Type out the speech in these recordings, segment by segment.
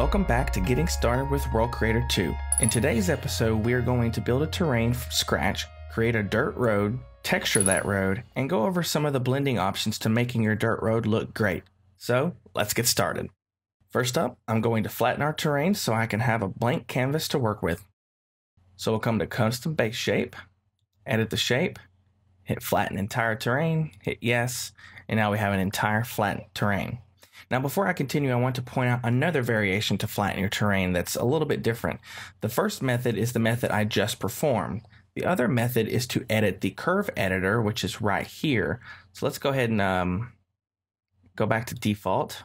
Welcome back to Getting Started with World Creator 2. In today's episode, we are going to build a terrain from scratch, create a dirt road, texture that road, and go over some of the blending options to making your dirt road look great. So let's get started. First up, I'm going to flatten our terrain so I can have a blank canvas to work with. So we'll come to Custom Base Shape, edit the shape, hit Flatten Entire Terrain, hit Yes, and now we have an entire flattened terrain. Now before I continue, I want to point out another variation to flatten your terrain that's a little bit different. The first method is the method I just performed. The other method is to edit the curve editor, which is right here. So let's go ahead and go back to default,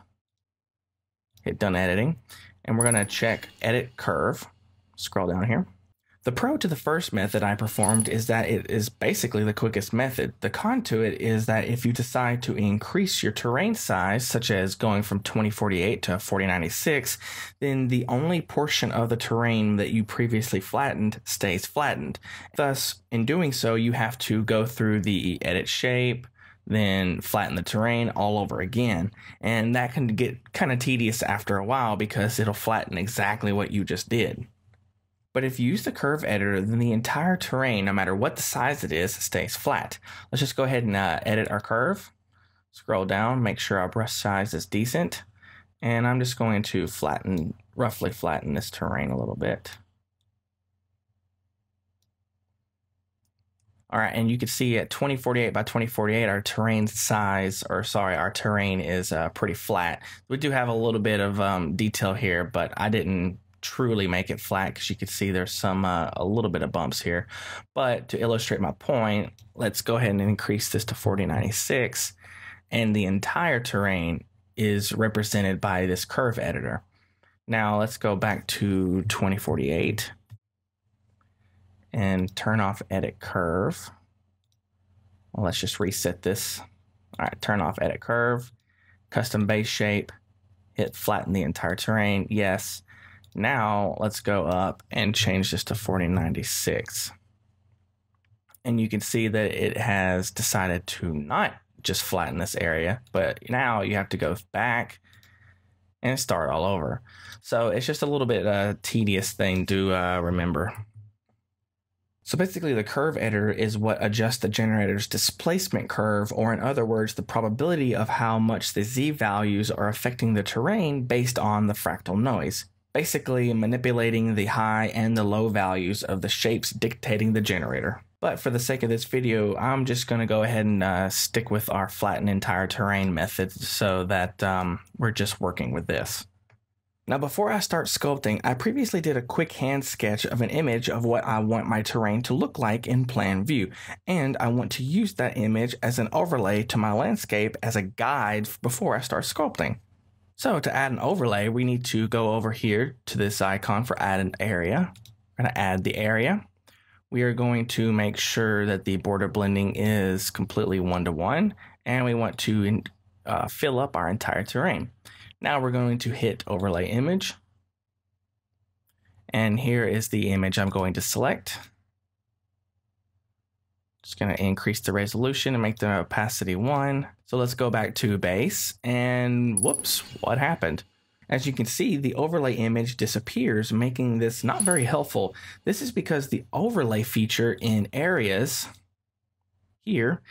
hit done editing, and we're going to check edit curve. Scroll down here. The pro to the first method I performed is that it is basically the quickest method. The con to it is that if you decide to increase your terrain size, such as going from 2048 to 4096, then the only portion of the terrain that you previously flattened stays flattened. Thus, in doing so, you have to go through the edit shape, then flatten the terrain all over again. And that can get kind of tedious after a while because it'll flatten exactly what you just did. But if you use the curve editor, then the entire terrain, no matter what the size it is, stays flat. Let's just go ahead and edit our curve. Scroll down, make sure our brush size is decent. And I'm just going to roughly flatten this terrain a little bit. All right, and you can see at 2048 by 2048, our terrain is pretty flat. We do have a little bit of detail here, but I didn't truly make it flat because you can see there's some a little bit of bumps here. But to illustrate my point, let's go ahead and increase this to 4096, and the entire terrain is represented by this curve editor. Now let's go back to 2048 and turn off edit curve. Well, let's just reset this. All right, turn off edit curve, custom base shape, hit flatten the entire terrain, yes. Now let's go up and change this to 4096. And you can see that it has decided to not just flatten this area, but now you have to go back and start all over. So it's just a little bit tedious thing to remember. So basically the curve editor is what adjusts the generator's displacement curve, or in other words, the probability of how much the Z values are affecting the terrain based on the fractal noise. Basically manipulating the high and the low values of the shapes dictating the generator. But for the sake of this video, I'm just going to go ahead and stick with our flatten entire terrain method so that we're just working with this. Now before I start sculpting, I previously did a quick hand sketch of an image of what I want my terrain to look like in plan view, and I want to use that image as an overlay to my landscape as a guide before I start sculpting. So to add an overlay, we need to go over here to this icon for add an area. We're going to add the area. We are going to make sure that the border blending is completely 1:1, and we want to fill up our entire terrain. Now we're going to hit overlay image. And here is the image I'm going to select. Just going to increase the resolution and make the opacity 1. So let's go back to base, and whoops, what happened? As you can see, the overlay image disappears, making this not very helpful. This is because the overlay feature in areas here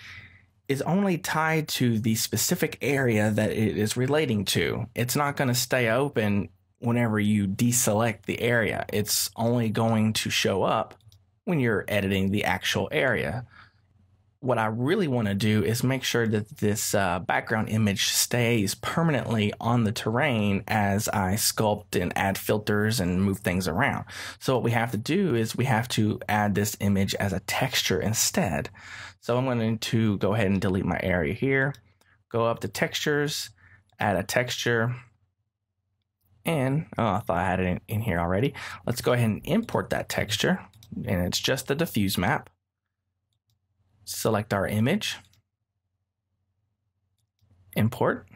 is only tied to the specific area that it is relating to. It's not going to stay open whenever you deselect the area. It's only going to show up when you're editing the actual area. What I really want to do is make sure that this background image stays permanently on the terrain as I sculpt and add filters and move things around. So what we have to do is we have to add this image as a texture instead. So I'm going to go ahead and delete my area here, go up to textures, add a texture, and I thought I had it in here already. Let's go ahead and import that texture, and it's just the diffuse map. Select our image, import,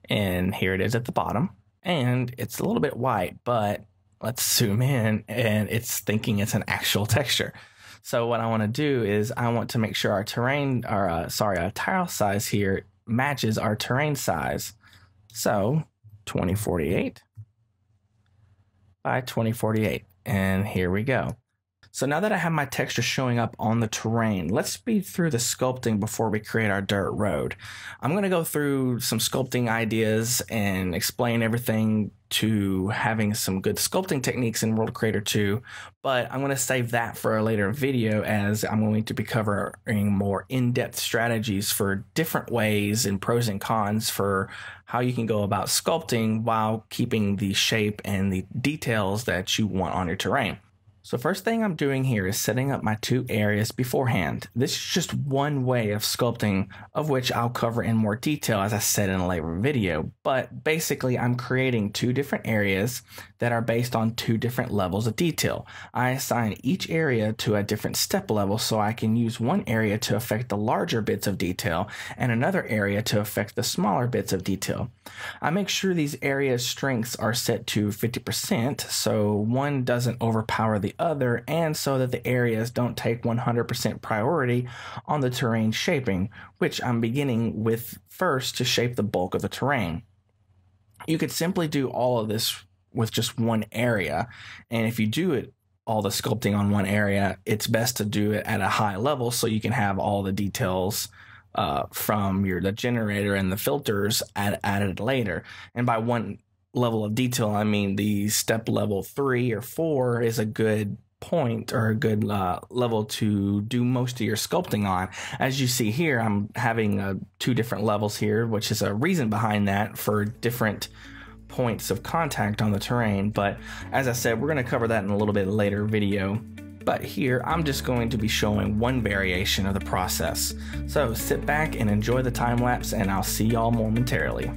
and here it is at the bottom. And it's a little bit white, but let's zoom in, and it's thinking it's an actual texture. So what I want to do is I want to make sure our our tile size here matches our terrain size. So 2048 by 2048. And here we go. So now that I have my texture showing up on the terrain, let's speed through the sculpting before we create our dirt road. I'm going to go through some sculpting ideas and explain everything to having some good sculpting techniques in World Creator 2, but I'm going to save that for a later video, as I'm going to be covering more in-depth strategies for different ways and pros and cons for how you can go about sculpting while keeping the shape and the details that you want on your terrain. So first thing I'm doing here is setting up my two areas beforehand. This is just one way of sculpting, of which I'll cover in more detail as I said in a later video. But basically I'm creating two different areas that are based on two different levels of detail. I assign each area to a different step level, so I can use one area to affect the larger bits of detail and another area to affect the smaller bits of detail. I make sure these areas' strengths are set to 50%, so one doesn't overpower the other, and so that the areas don't take 100% priority on the terrain shaping, which I'm beginning with first to shape the bulk of the terrain. You could simply do all of this with just one area, and if you do it all the sculpting on one area, it's best to do it at a high level so you can have all the details from the generator and the filters added later. And by one level of detail, I mean the step level 3 or 4 is a good point or a good level to do most of your sculpting on. As you see here, I'm having two different levels here, which is a reason behind that for different points of contact on the terrain. But as I said, we're going to cover that in a little bit later video. But here, I'm just going to be showing one variation of the process. So sit back and enjoy the time lapse, and I'll see y'all momentarily.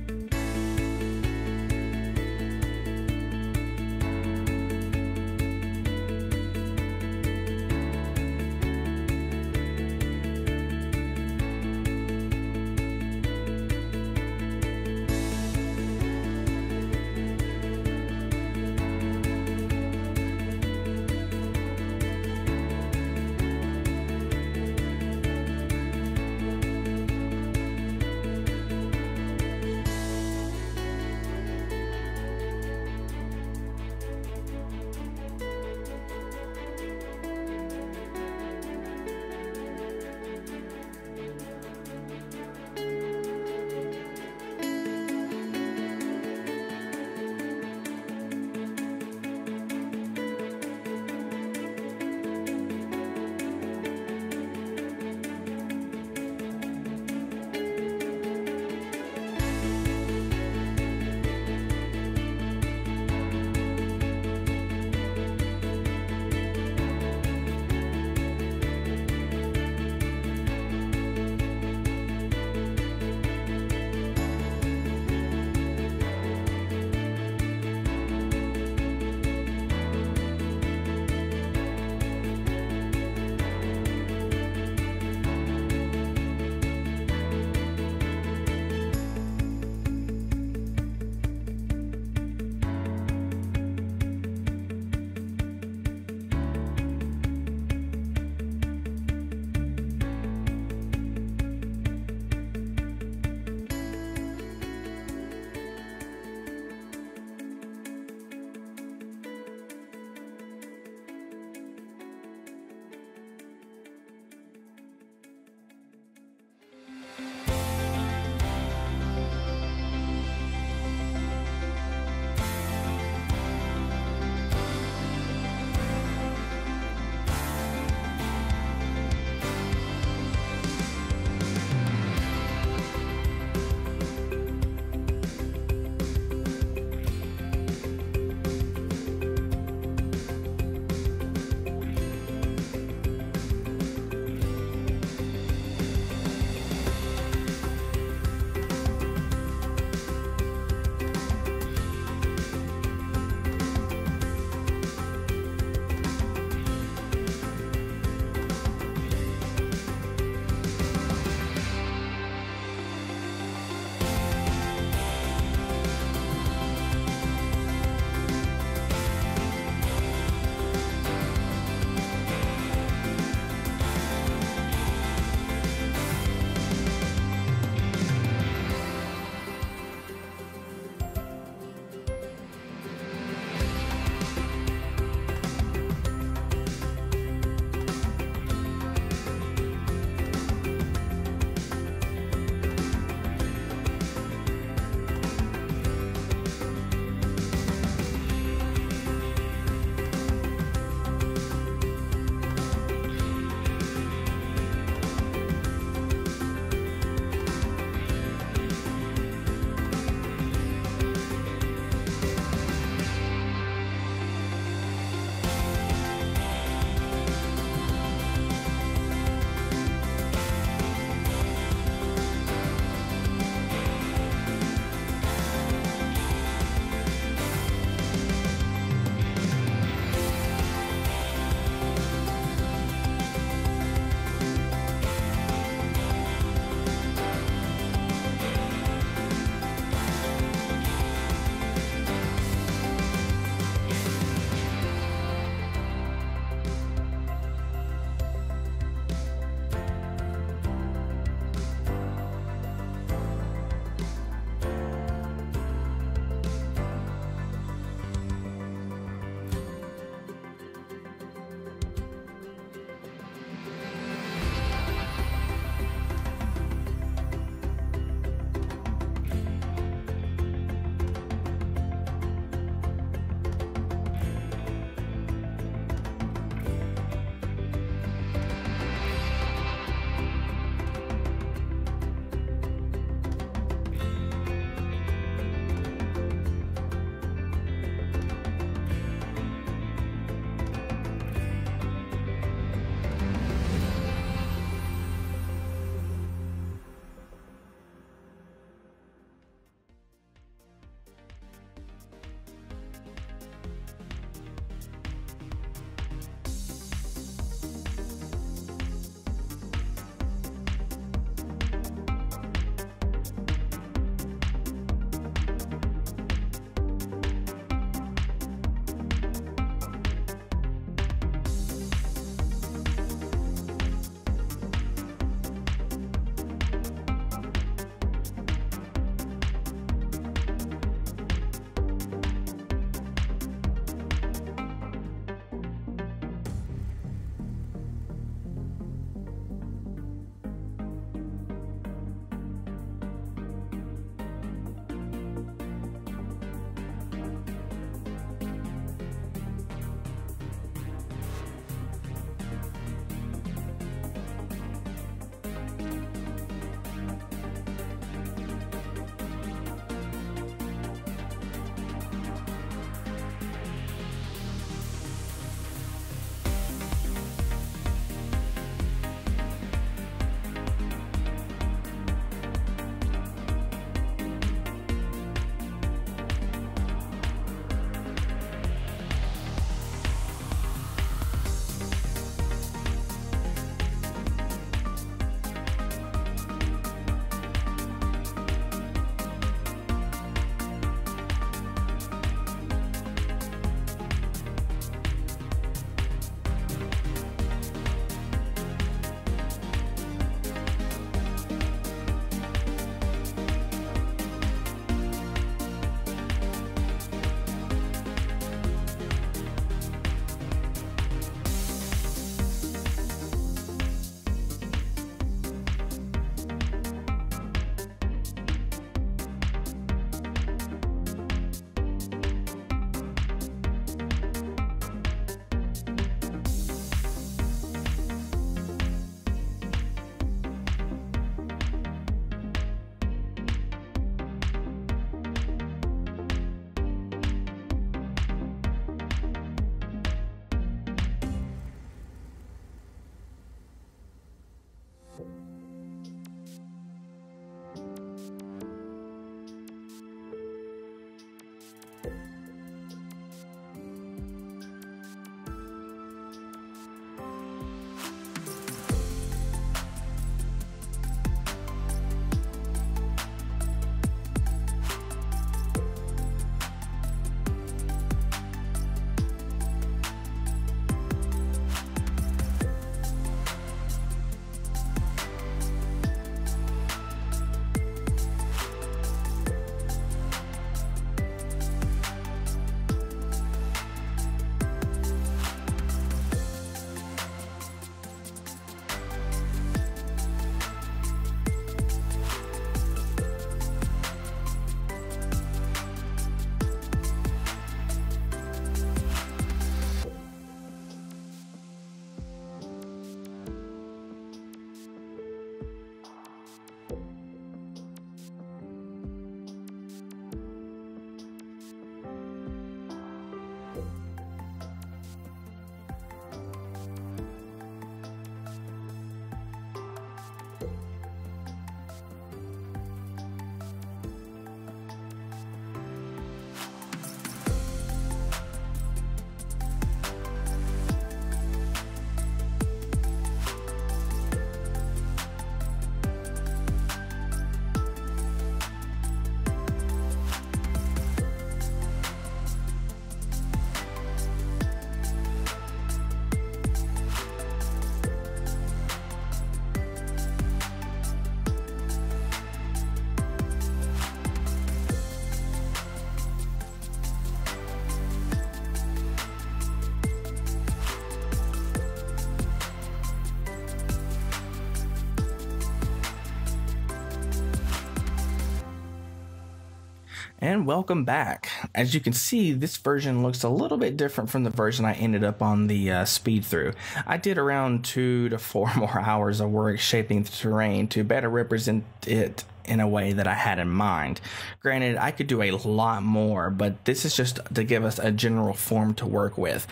And welcome back. As you can see, this version looks a little bit different from the version I ended up on the speed through. I did around 2 to 4 more hours of work shaping the terrain to better represent it in a way that I had in mind. Granted, I could do a lot more, but this is just to give us a general form to work with.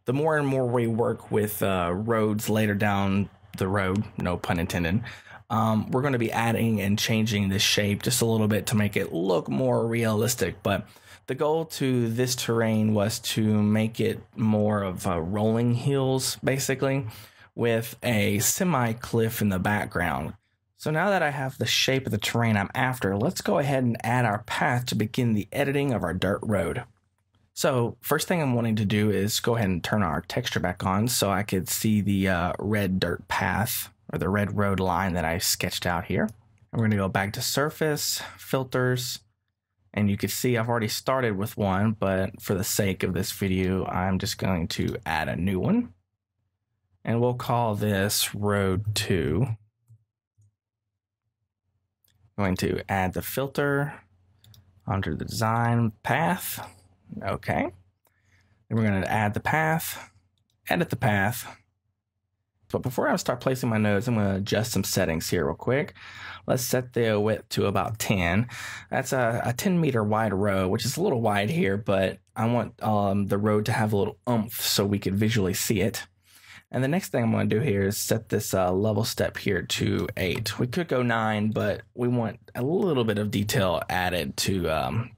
The more and more we work with roads later down the road, no pun intended, we're going to be adding and changing this shape just a little bit to make it look more realistic. But the goal to this terrain was to make it more of rolling hills, basically, with a semi-cliff in the background. So now that I have the shape of the terrain I'm after, let's go ahead and add our path to begin the editing of our dirt road. So first thing I'm wanting to do is go ahead and turn our texture back on so I could see the red dirt path, or the red road line that I sketched out here. We're going to go back to surface, filters, and you can see I've already started with one, but for the sake of this video, I'm just going to add a new one. And we'll call this Road 2. I'm going to add the filter onto the design path. Okay. Then we're going to add the path, edit the path. But before I start placing my nodes, I'm going to adjust some settings here real quick. Let's set the width to about 10. That's a 10 meter wide road, which is a little wide here, but I want the road to have a little oomph so we can visually see it. And the next thing I'm going to do here is set this level step here to 8. We could go 9, but we want a little bit of detail added to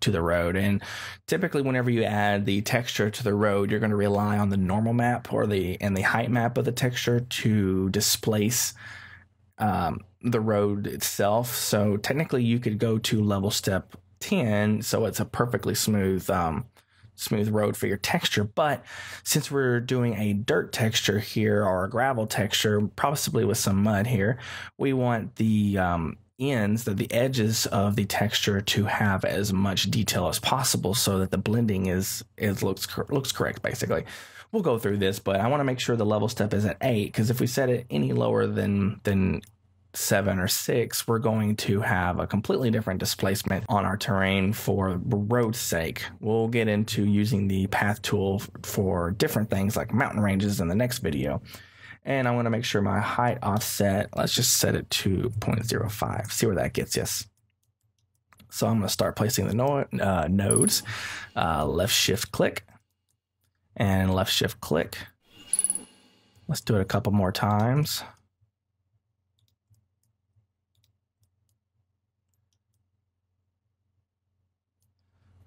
the road. And typically, whenever you add the texture to the road, you're going to rely on the normal map or the height map of the texture to displace the road itself. So technically, you could go to level step 10, so it's a perfectly smooth road for your texture. But since we're doing a dirt texture here or a gravel texture, possibly with some mud here, we want the ends, the edges of the texture to have as much detail as possible so that the blending looks correct, basically. We'll go through this, but I want to make sure the level step is at 8, because if we set it any lower than 7 or 6, we're going to have a completely different displacement on our terrain for road's sake. We'll get into using the path tool for different things like mountain ranges in the next video. And I want to make sure my height offset, let's just set it to 0.05, see where that gets us. So I'm going to start placing the nodes, left shift click and left shift click. Let's do it a couple more times.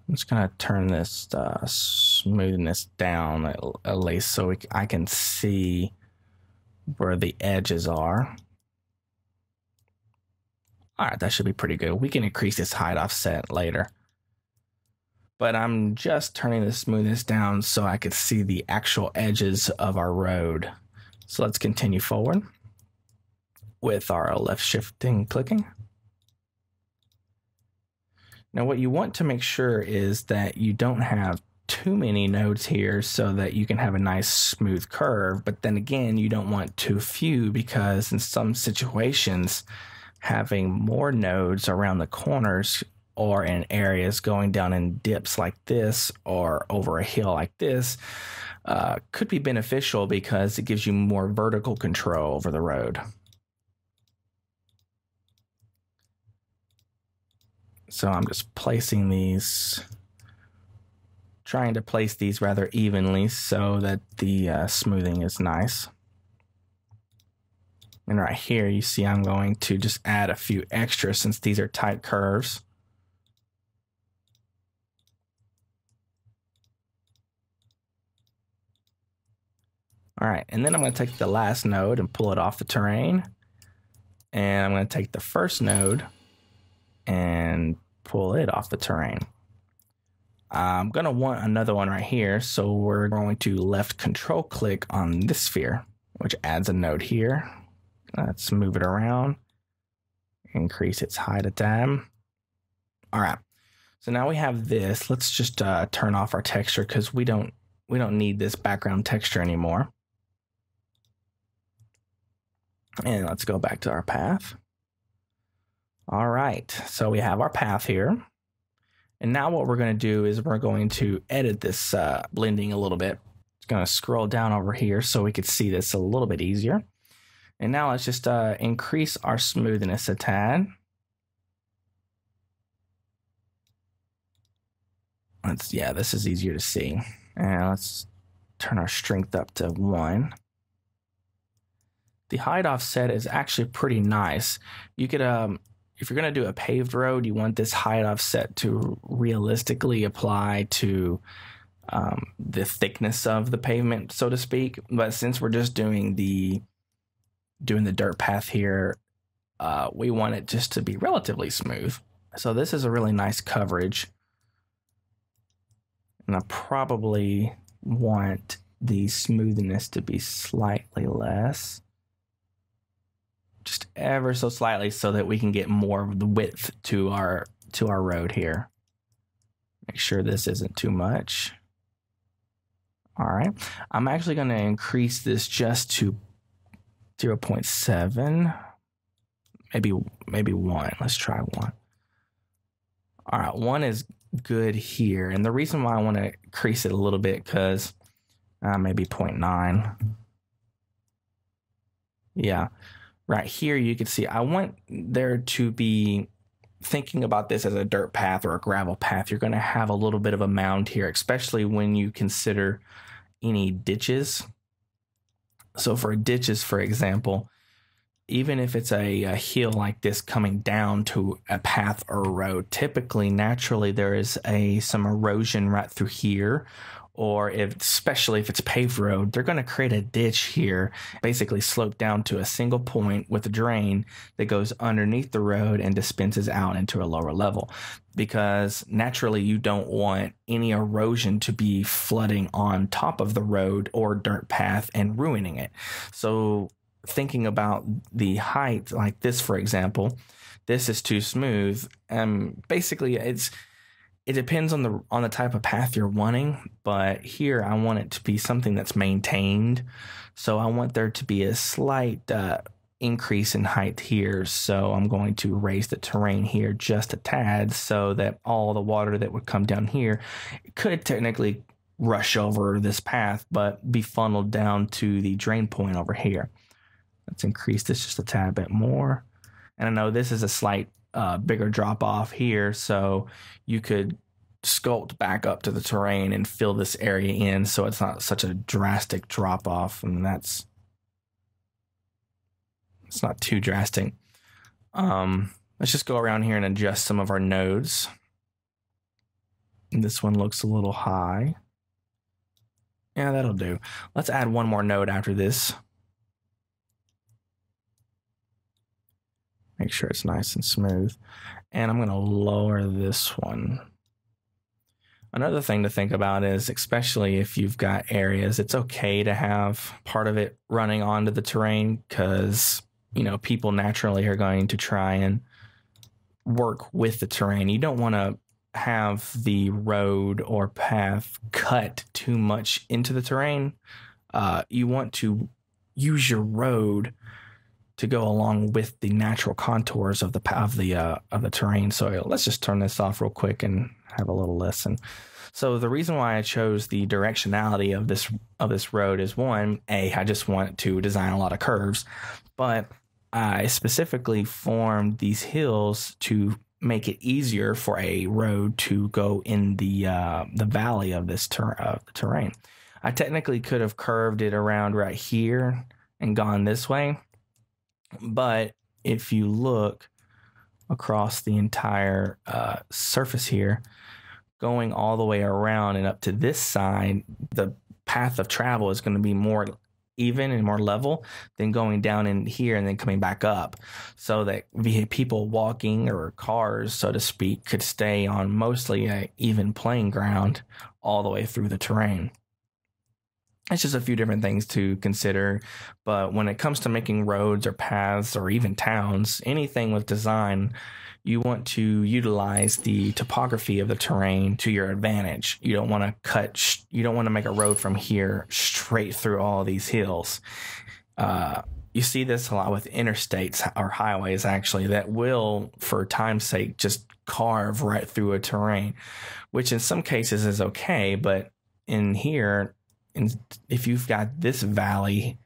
I'm just going to turn this smoothness down at least so I can see where the edges are. All right, that should be pretty good. We can increase this height offset later. But I'm just turning the smoothness down so I could see the actual edges of our road. So let's continue forward with our left shifting clicking. Now, what you want to make sure is that you don't have too many nodes here so that you can have a nice smooth curve. But then again, you don't want too few, because in some situations, having more nodes around the corners or in areas going down in dips like this or over a hill like this could be beneficial because it gives you more vertical control over the road. So I'm just placing these, trying to place these rather evenly so that the smoothing is nice. And right here, you see I'm going to just add a few extras since these are tight curves. All right, and then I'm going to take the last node and pull it off the terrain. And I'm going to take the first node and pull it off the terrain. I'm going to want another one right here, so we're going to left control click on this sphere, which adds a node here. Let's move it around, increase its height a tad. All right, so now we have this. Let's just turn off our texture because we don't need this background texture anymore. And let's go back to our path. All right, so we have our path here. And now what we're going to do is we're going to edit this blending a little bit. It's going to scroll down over here so we could see this a little bit easier. And now let's just increase our smoothness a tad. Yeah, this is easier to see. And let's turn our strength up to 1. The height offset is actually pretty nice. You could, if you're going to do a paved road, you want this height offset to realistically apply to the thickness of the pavement, so to speak. But since we're just doing the dirt path here, we want it just to be relatively smooth. So this is a really nice coverage. And I probably want the smoothness to be slightly less. Just ever so slightly so that we can get more of the width to our road here. Make sure this isn't too much. All right. I'm actually going to increase this just to 0.7. Maybe 1. Let's try 1. All right, 1 is good here. And the reason why I want to increase it a little bit, because maybe 0.9. Yeah, right here you can see I want there to be, thinking about this as a dirt path or a gravel path, you're going to have a little bit of a mound here, especially when you consider any ditches. So for ditches, for example, even if it's a hill like this coming down to a path or a road, typically, naturally, there is some erosion right through here. Or especially if it's a paved road, they're going to create a ditch here, basically slope down to a single point with a drain that goes underneath the road and dispenses out into a lower level. Because naturally, you don't want any erosion to be flooding on top of the road or dirt path and ruining it. So thinking about the height like this, for example, this is too smooth. Basically, it depends on the type of path you're wanting, but here I want it to be something that's maintained. So I want there to be a slight increase in height here. So I'm going to raise the terrain here just a tad so that all the water that would come down here could technically rush over this path, but be funneled down to the drain point over here. Let's increase this just a tad bit more. And I know this is a slight bigger drop off here, so you could sculpt back up to the terrain and fill this area in so it's not such a drastic drop off, and it's not too drastic. Let's just go around here and adjust some of our nodes. And this one looks a little high. Yeah, that'll do. Let's add one more node after this. Make sure it's nice and smooth. And I'm going to lower this one. Another thing to think about is, especially if you've got areas, it's okay to have part of it running onto the terrain because, you know, people naturally are going to try and work with the terrain. You don't want to have the road or path cut too much into the terrain. You want to use your road to go along with the natural contours of the terrain. So let's just turn this off real quick and have a little listen. So the reason why I chose the directionality of this road is, one, I just want to design a lot of curves, but I specifically formed these hills to make it easier for a road to go in the valley of this terrain. I technically could have curved it around right here and gone this way. But if you look across the entire surface here, going all the way around and up to this side, the path of travel is going to be more even and more level than going down in here and then coming back up, so that people walking or cars, so to speak, could stay on mostly an even playing ground all the way through the terrain. It's just a few different things to consider, but when it comes to making roads or paths or even towns, anything with design, you want to utilize the topography of the terrain to your advantage. You don't want to make a road from here straight through all of these hills. You see this a lot with interstates or highways, actually, that will, for time's sake, just carve right through a terrain, which in some cases is okay. But in here, if you've got this valley,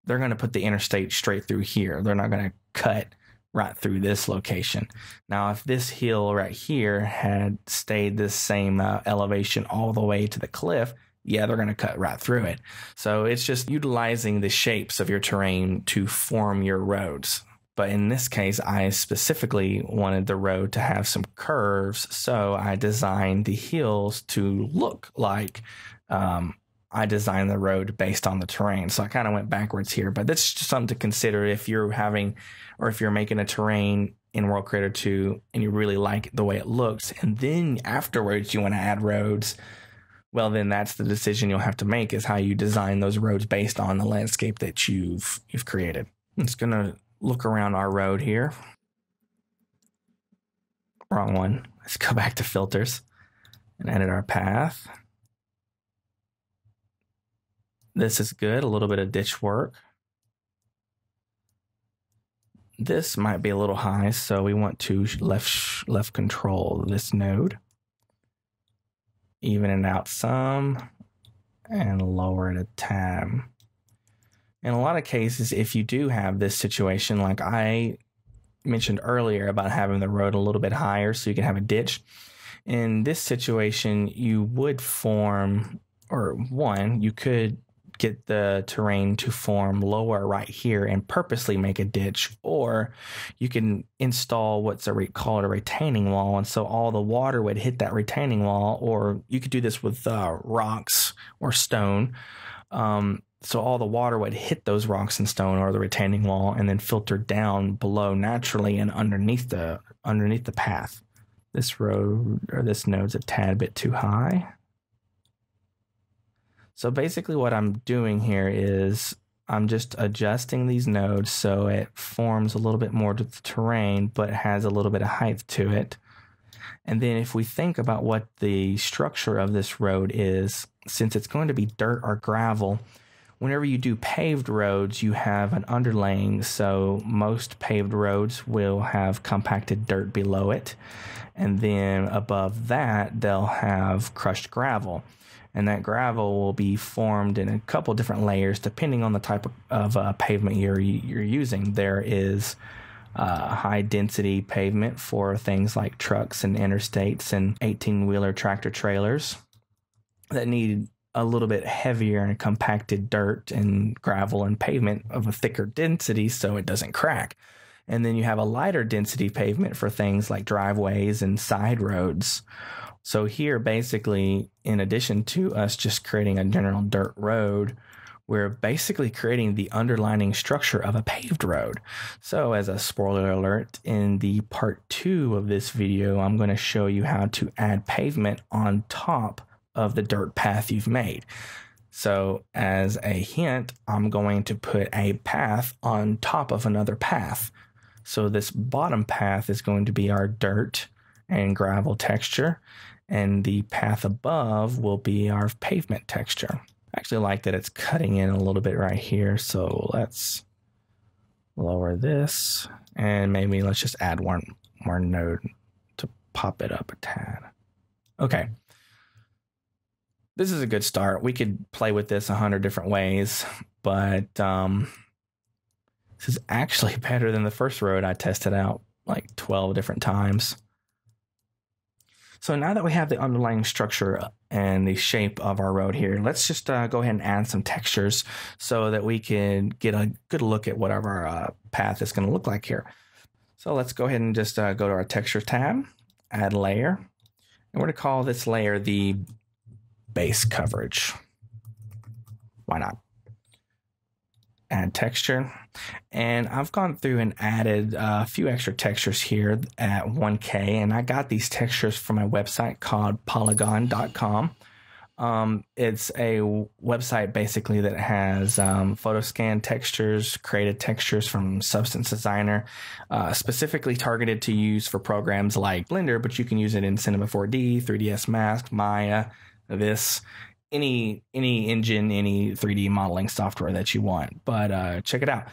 they're going to put the interstate straight through here. They're not going to cut right through this location. Now, if this hill right here had stayed this same elevation all the way to the cliff, yeah, they're going to cut right through it. So it's just utilizing the shapes of your terrain to form your roads. But in this case, I specifically wanted the road to have some curves, so I designed the hills to look like I designed the road based on the terrain. So I kind of went backwards here, but that's just something to consider if you're having, or if you're making a terrain in World Creator 2 and you really like the way it looks, and then afterwards you want to add roads. Well, then that's the decision you'll have to make, is how you design those roads based on the landscape that you've created. I'm just gonna look around our road here. Wrong one. Let's go back to filters and edit our path. This is good, a little bit of ditch work. This might be a little high, so we want to left control this node. Even it out some and lower it a tad. In a lot of cases, if you do have this situation, like I mentioned earlier about having the road a little bit higher so you can have a ditch, in this situation, you would form, or one, you could get the terrain to form lower right here and purposely make a ditch, or you can install what's called a retaining wall, and so all the water would hit that retaining wall, or you could do this with rocks or stone. So all the water would hit those rocks and stone or the retaining wall and then filter down below naturally and underneath the path. This road, or this node's a tad bit too high. So basically what I'm doing here is I'm just adjusting these nodes so it forms a little bit more to the terrain, but has a little bit of height to it. And then if we think about what the structure of this road is, since it's going to be dirt or gravel, whenever you do paved roads, you have an underlaying. So most paved roads will have compacted dirt below it. And then above that, they'll have crushed gravel. And that gravel will be formed in a couple different layers depending on the type of pavement you're using. There is high density pavement for things like trucks and interstates and 18-wheeler tractor trailers that need a little bit heavier and compacted dirt and gravel and pavement of a thicker density so it doesn't crack. And then you have a lighter density pavement for things like driveways and side roads. So here, basically, in addition to us just creating a general dirt road, we're basically creating the underlining structure of a paved road. So as a spoiler alert, in the part 2 of this video, I'm going to show you how to add pavement on top of the dirt path you've made. So as a hint, I'm going to put a path on top of another path. So this bottom path is going to be our dirt and gravel texture, and the path above will be our pavement texture. I actually like that it's cutting in a little bit right here, so let's lower this, and maybe let's just add one more node to pop it up a tad. Okay. This is a good start. We could play with this 100 different ways, but this is actually better than the first road I tested out like 12 different times. So now that we have the underlying structure and the shape of our road here, let's just go ahead and add some textures so that we can get a good look at what our path is going to look like here. So let's go ahead and just go to our texture tab, add layer, and we're going to call this layer the base coverage. Why not? Add texture. And I've gone through and added a few extra textures here at 1K, and I got these textures from a website called polygon.com. It's a website basically that has photo scan textures, created textures from Substance Designer, specifically targeted to use for programs like Blender, but you can use it in Cinema 4D, 3ds Max, Maya, any engine, any 3D modeling software that you want. But check it out.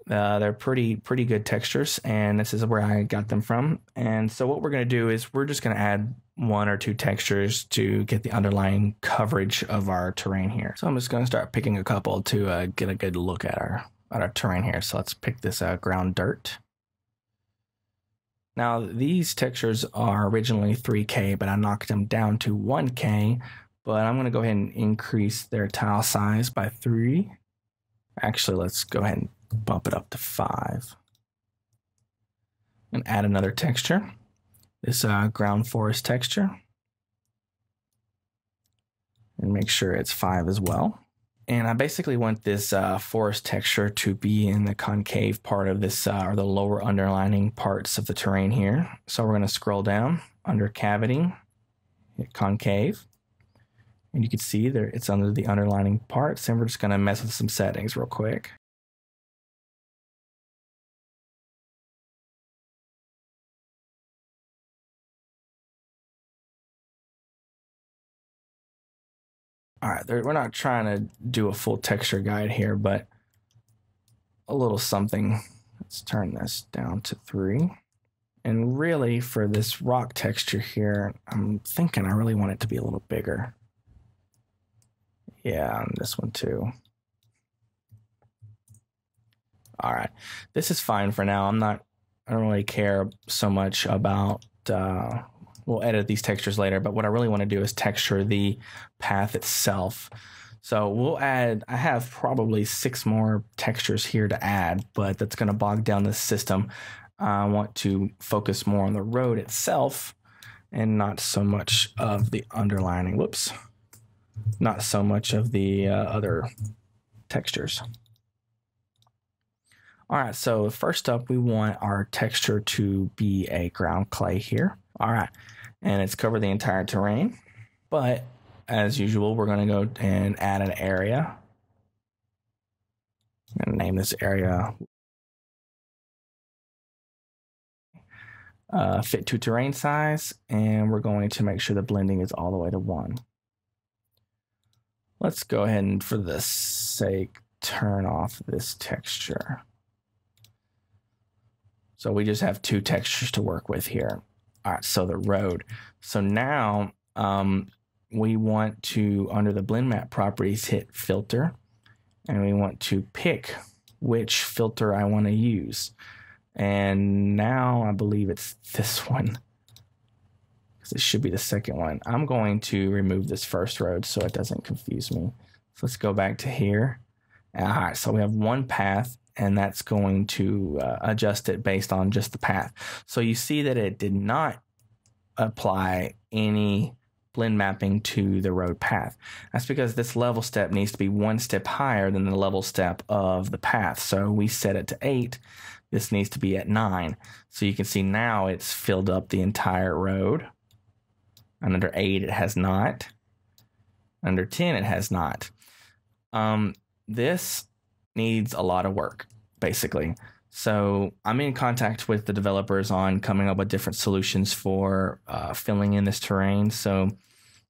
They're pretty good textures, and this is where I got them from. And so what we're going to do is we're just going to add 1 or 2 textures to get the underlying coverage of our terrain here. So I'm just going to start picking a couple to get a good look at our terrain here. So let's pick this ground dirt. Now these textures are originally 3K, but I knocked them down to 1K. But I'm going to go ahead and increase their tile size by 3. Actually, let's go ahead and bump it up to 5 and add another texture, this ground forest texture, and make sure it's 5 as well. And I basically want this forest texture to be in the concave part of this or the lower underlining parts of the terrain here. So we're going to scroll down under cavity, hit concave, and you can see there it's under the underlining parts, and we're just going to mess with some settings real quick. All right, we're not trying to do a full texture guide here, but a little something. Let's turn this down to 3. And really for this rock texture here, I'm thinking I really want it to be a little bigger. Yeah, and this one too. All right, this is fine for now. I don't really care so much about, we'll edit these textures later, but what I really want to do is texture the path itself. So we'll add, I have probably 6 more textures here to add, but that's going to bog down the system. I want to focus more on the road itself and not so much of the underlining, not so much of the other textures. All right, so first up, we want our texture to be a ground clay here. All right, and it's covered the entire terrain, but as usual, we're going to go and add an area. I'm going to name this area fit to terrain size, and we're going to make sure the blending is all the way to 1. Let's go ahead and, for the sake, turn off this texture. So we just have 2 textures to work with here. All right, so the road. So now we want to, under the blend map properties, hit filter, and we want to pick which filter I want to use. And now I believe it's this one, because it should be the second one. I'm going to remove this first road so it doesn't confuse me. So let's go back to here. All right, so we have 1 path, and that's going to adjust it based on just the path. So you see that it did not apply any blend mapping to the road path. That's because this level step needs to be 1 step higher than the level step of the path. So we set it to 8. This needs to be at 9. So you can see now it's filled up the entire road. And under 8, it has not. Under 10, it has not. This needs a lot of work, basically. So I'm in contact with the developers on coming up with different solutions for filling in this terrain.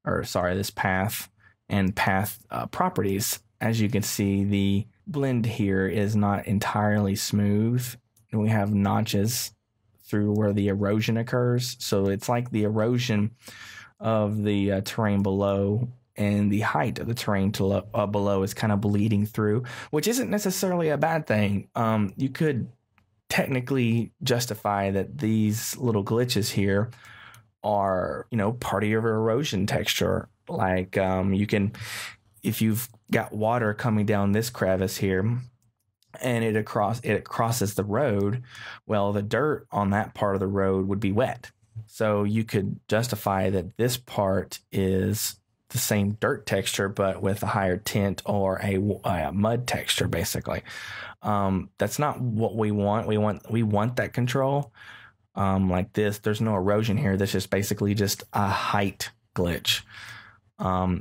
This path and path properties. As you can see, the blend here is not entirely smooth. And we have notches through where the erosion occurs. So it's like the erosion of the terrain below and the height of the terrain below is kind of bleeding through, which isn't necessarily a bad thing. You could technically justify that these little glitches here are, part of your erosion texture. Like you can, if you've got water coming down this crevice here and it crosses the road, well, the dirt on that part of the road would be wet. So you could justify that this part is the same dirt texture, but with a higher tint or a mud texture, basically. That's not what we want. We want that control. Like this, there's no erosion here. This is basically just a height glitch.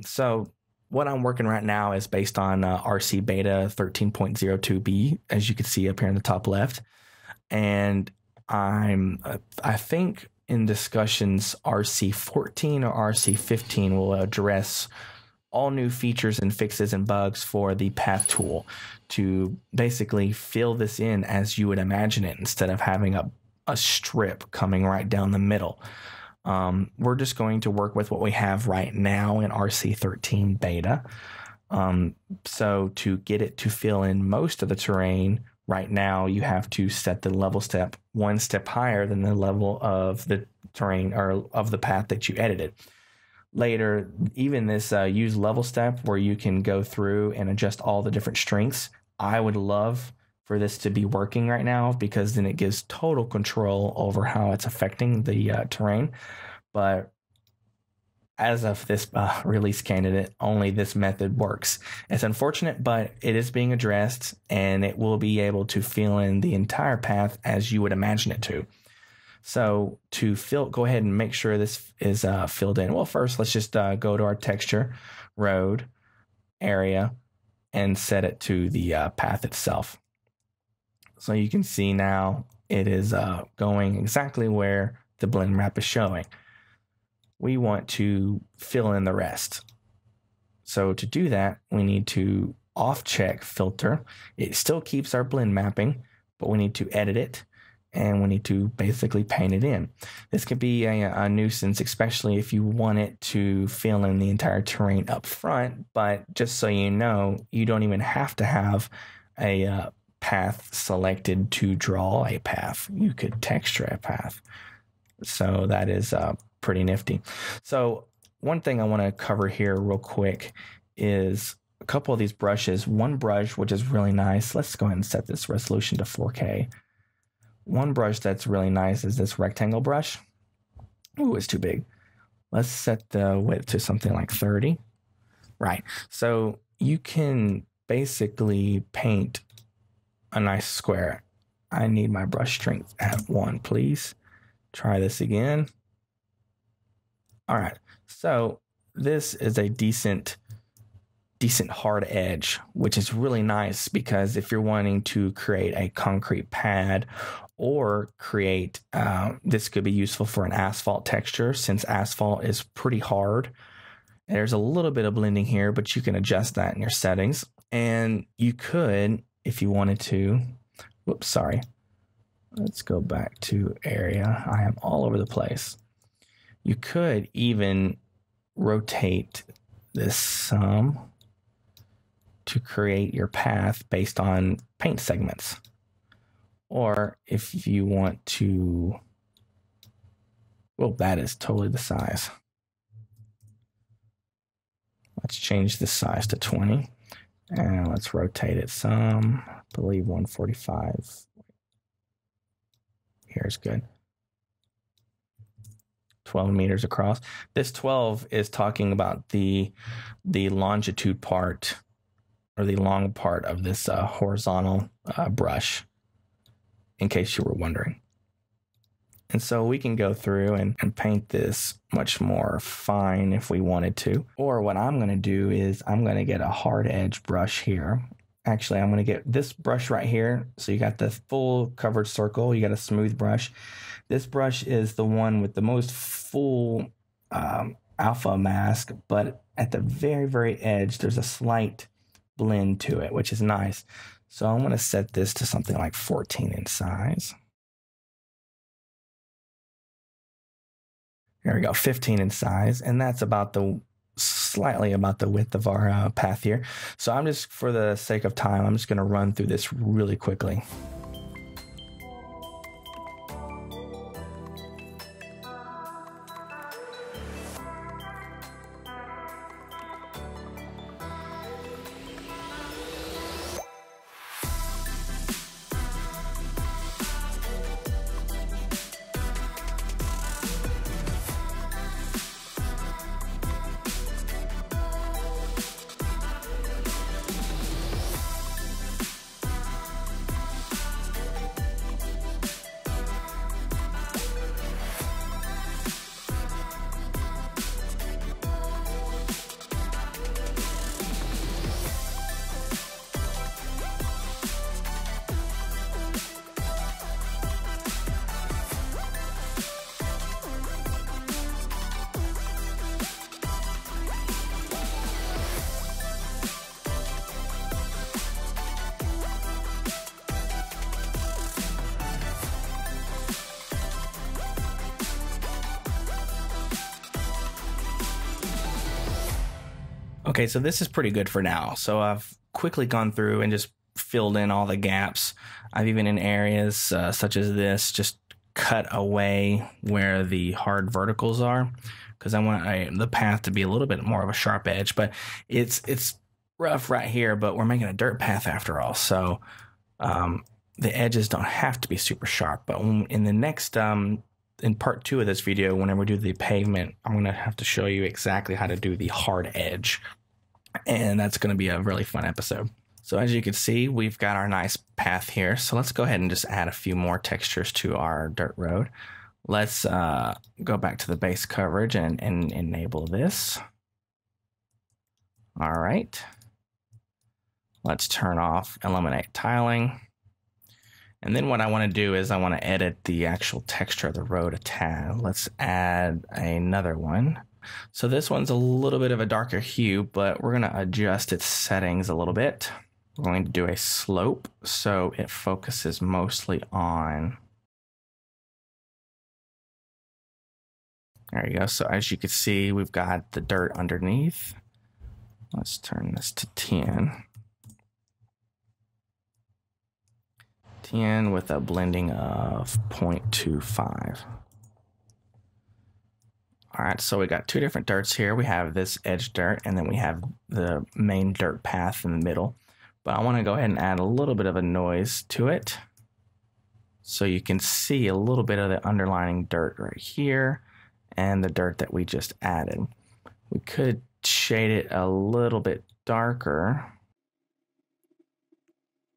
So what I'm working right now is based on RC beta 13.02 B, as you can see up here in the top left. And I think in discussions, RC14 or RC15 will address all new features and fixes and bugs for the path tool to basically fill this in as you would imagine it, instead of having a strip coming right down the middle. We're just going to work with what we have right now in RC13 beta. So to get it to fill in most of the terrain, right now you have to set the level step one step higher than the level of the terrain or of the path that you edited. Later, even this use level step where you can go through and adjust all the different strengths, I would love for this to be working right now, because then it gives total control over how it's affecting the terrain. But as of this release candidate, only this method works. It's unfortunate, but it is being addressed, and it will be able to fill in the entire path as you would imagine it to. So to go ahead and make sure this is filled in. Well, first, let's just go to our texture, road, area, and set it to the path itself. So you can see now it is going exactly where the blend map is showing. We want to fill in the rest. So to do that, we need to off-check filter. It still keeps our blend mapping, but we need to edit it, and we need to basically paint it in. This could be a nuisance, especially if you want it to fill in the entire terrain up front. But just so you know, you don't even have to have a path selected to draw a path. You could texture a path. So that is pretty nifty. So one thing I want to cover here real quick is a couple of these brushes. One brush, which is really nice. Let's go ahead and set this resolution to 4K. One brush that's really nice is this rectangle brush. Ooh, it's too big. Let's set the width to something like 30. Right. So you can basically paint a nice square. I need my brush strength at 1, please. Try this again. All right. So this is a decent hard edge, which is really nice, because if you're wanting to create a concrete pad or create, this could be useful for an asphalt texture, since asphalt is pretty hard. There's a little bit of blending here, but you can adjust that in your settings. And you could, if you wanted to, whoops, sorry. Let's go back to area. I am all over the place. You could even rotate this some to create your path based on paint segments. Or if you want to, well, that is totally the size. Let's change the size to 20. And let's rotate it some. I believe 145. Here's good. 12 meters across. This 12 is talking about the longitude part, or the long part of this horizontal brush, in case you were wondering. And so we can go through and paint this much more fine if we wanted to. Or what I'm going to do is I'm going to get a hard edge brush here. Actually, I'm going to get this brush right here. So you got the full covered circle. You got a smooth brush. This brush is the one with the most full alpha mask, but at the very, very edge, there's a slight blend to it, which is nice. So I'm going to set this to something like 14 in size. There we go, 15 in size, and that's about slightly about the width of our path here. So I'm just, for the sake of time, I'm just going to run through this really quickly. Okay, so this is pretty good for now. So I've quickly gone through and just filled in all the gaps. I've even in areas such as this, just cut away where the hard verticals are, because I want the path to be a little bit more of a sharp edge. But it's rough right here, but we're making a dirt path after all. So the edges don't have to be super sharp. But in the next, in part 2 of this video, whenever we do the pavement, I'm going to have to show you exactly how to do the hard edge. And that's going to be a really fun episode. So as you can see, we've got our nice path here. So let's go ahead and just add a few more textures to our dirt road. Let's go back to the base coverage and enable this. All right. Let's turn off eliminate tiling. And then what I want to do is I want to edit the actual texture of the road a tad. Let's add another one. So this one's a little bit of a darker hue, but we're going to adjust its settings a little bit. We're going to do a slope so it focuses mostly on. There you go. So as you can see, we've got the dirt underneath. Let's turn this to 10. 10 with a blending of 0.25. All right, so we got 2 different dirts here. We have this edge dirt, and then we have the main dirt path in the middle. But I want to go ahead and add a little bit of a noise to it, so you can see a little bit of the underlining dirt right here and the dirt that we just added. We could shade it a little bit darker.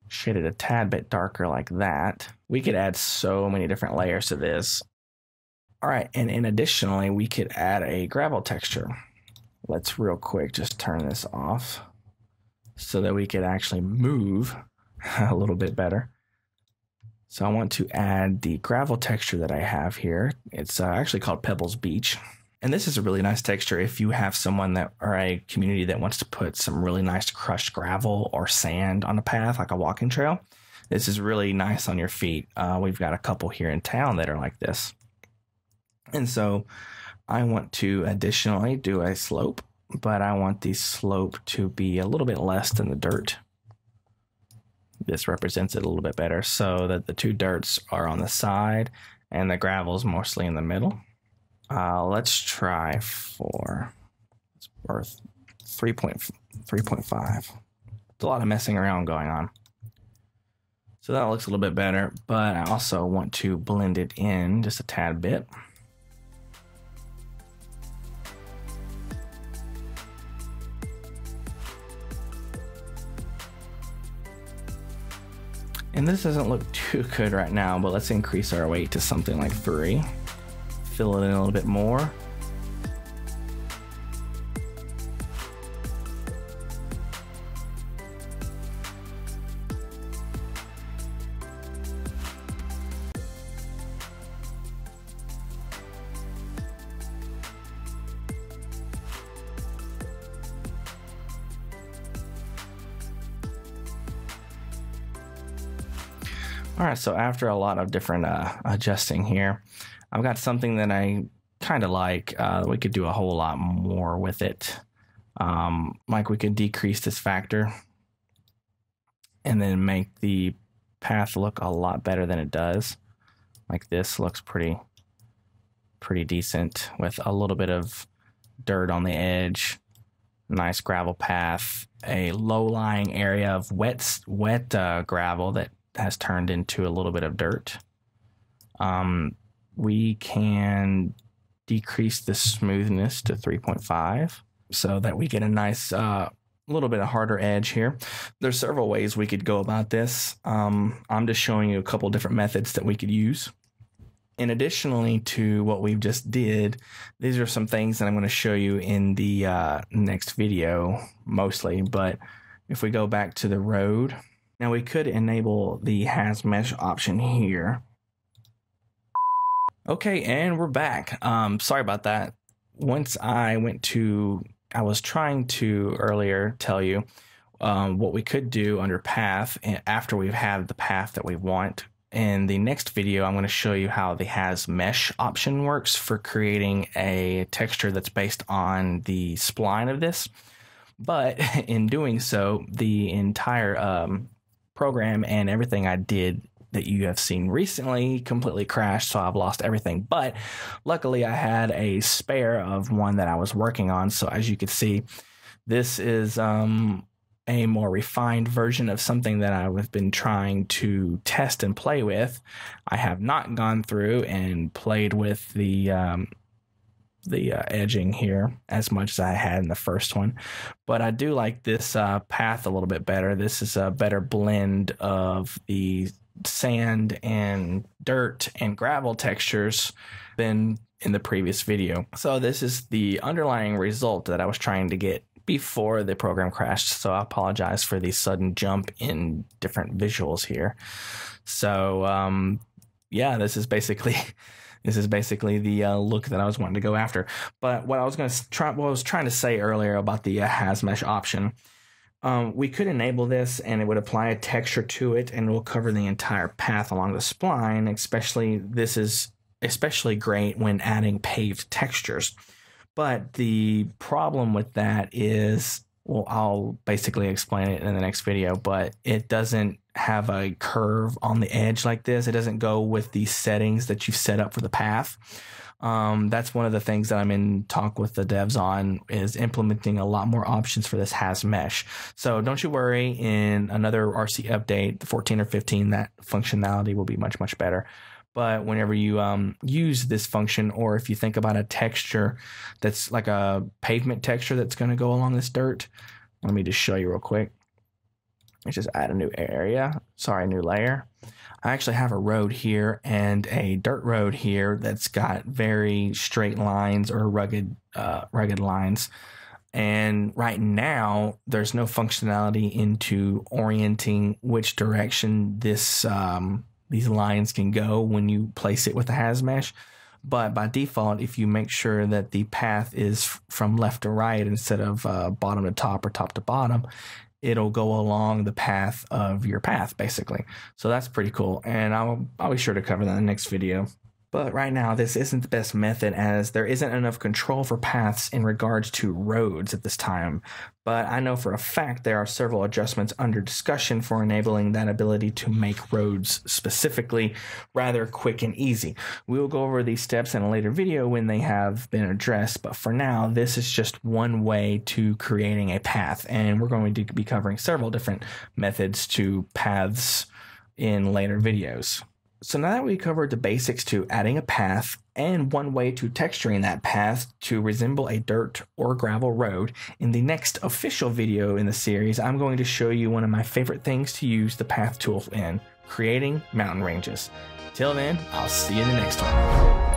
Shade it a tad bit darker like that. We could add so many different layers to this. All right, and additionally, we could add a gravel texture. Let's real quick just turn this off so that we could actually move a little bit better. So I want to add the gravel texture that I have here. It's actually called Pebbles Beach. And this is a really nice texture if you have someone that or a community that wants to put some really nice crushed gravel or sand on a path, like a walking trail. This is really nice on your feet. We've got a couple here in town that are like this. And so I want to additionally do a slope, but I want the slope to be a little bit less than the dirt. This represents it a little bit better so that the 2 dirts are on the side and the gravel's mostly in the middle. Let's try for 3.5. It's a lot of messing around going on. So that looks a little bit better, but I also want to blend it in just a tad bit. And this doesn't look too good right now, but let's increase our weight to something like 3. Fill it in a little bit more. All right, so after a lot of different adjusting here, I've got something that I kind of like. We could do a whole lot more with it. Like we could decrease this factor and then make the path look a lot better than it does. Like this looks pretty decent with a little bit of dirt on the edge, nice gravel path, a low-lying area of wet gravel that has turned into a little bit of dirt. We can decrease the smoothness to 3.5 so that we get a nice little bit of harder edge here. There's several ways we could go about this. I'm just showing you a couple different methods that we could use. And additionally to what we've just did, these are some things that I'm going to show you in the next video mostly. But if we go back to the road, now we could enable the has mesh option here. Okay, and we're back. Sorry about that. Once I was trying to earlier tell you what we could do under path after we've had the path that we want. In the next video, I'm going to show you how the has mesh option works for creating a texture that's based on the spline of this. But in doing so, the entire program and everything I did that you have seen recently completely crashed, so I've lost everything. But luckily I had a spare of one that I was working on. So as you can see, this is a more refined version of something that I've been trying to test and play with. I have not gone through and played with the edging here as much as I had in the first one, but I do like this path a little bit better. This is a better blend of the sand and dirt and gravel textures than in the previous video. So this is the underlying result that I was trying to get before the program crashed. So I apologize for the sudden jump in different visuals here. So yeah, this is basically the look that I was wanting to go after. But what I was trying to say earlier about the has mesh option, we could enable this and it would apply a texture to it and it will cover the entire path along the spline. This is especially great when adding paved textures. But the problem with that is, well, I'll basically explain it in the next video, but it doesn't have a curve on the edge like this. It doesn't go with the settings that you've set up for the path. That's one of the things that I'm in talk with the devs on, is implementing a lot more options for this has mesh. So don't you worry, in another RC update, 14 or 15, that functionality will be much, much better. But whenever you use this function, or if you think about a texture that's like a pavement texture that's going to go along this dirt, let me just show you real quick. Let's just add a new area. Sorry, new layer. I actually have a road here and a dirt road here that's got very straight lines or rugged lines. And right now, there's no functionality into orienting which direction this these lines can go when you place it with the has mesh. But by default, if you make sure that the path is from left to right instead of bottom to top or top to bottom, it'll go along the path of your path, basically. So that's pretty cool, and I'll be sure to cover that in the next video. But right now, this isn't the best method, as there isn't enough control for paths in regards to roads at this time. But I know for a fact there are several adjustments under discussion for enabling that ability to make roads specifically rather quick and easy. We will go over these steps in a later video when they have been addressed, but for now, this is just one way to creating a path, and we're going to be covering several different methods to paths in later videos. So now that we covered the basics to adding a path and one way to texturing that path to resemble a dirt or gravel road, in the next official video in the series, I'm going to show you one of my favorite things to use the path tool in, creating mountain ranges. Till then, I'll see you in the next one.